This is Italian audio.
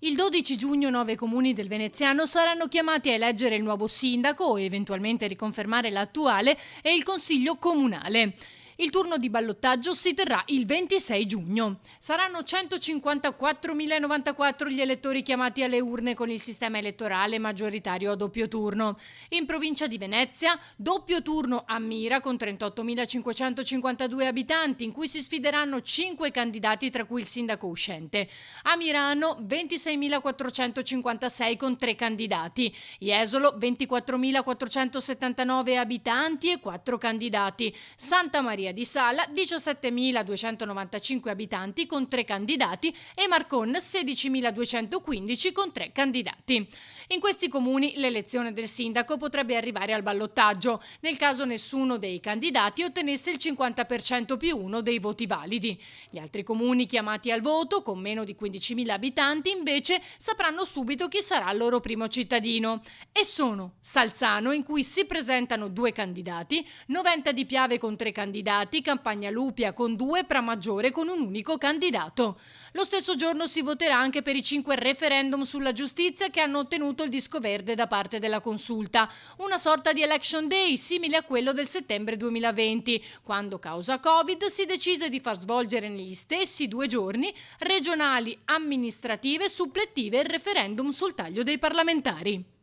Il 12 giugno 9 comuni del Veneziano saranno chiamati a eleggere il nuovo sindaco o eventualmente riconfermare l'attuale e il consiglio comunale. Il turno di ballottaggio si terrà il 26 giugno. Saranno 154.094 gli elettori chiamati alle urne con il sistema elettorale maggioritario a doppio turno. In provincia di Venezia, doppio turno a Mira con 38.552 abitanti, in cui si sfideranno 5 candidati tra cui il sindaco uscente. A Mirano 26.456 con 3 candidati. Jesolo 24.479 abitanti e 4 candidati. Santa Maria di Sala 17.295 abitanti con 3 candidati e Marcon 16.215 con 3 candidati. In questi comuni l'elezione del sindaco potrebbe arrivare al ballottaggio nel caso nessuno dei candidati ottenesse il 50% più uno dei voti validi. Gli altri comuni chiamati al voto, con meno di 15.000 abitanti, invece sapranno subito chi sarà il loro primo cittadino. E sono Salzano, in cui si presentano 2 candidati, Noventa di Piave con 3 candidati, Campagna Lupia con 2, Pramaggiore con un unico candidato. Lo stesso giorno si voterà anche per i 5 referendum sulla giustizia che hanno ottenuto il disco verde da parte della Consulta, una sorta di election day simile a quello del settembre 2020, quando causa Covid si decise di far svolgere negli stessi 2 giorni regionali, amministrative, supplettive e il referendum sul taglio dei parlamentari.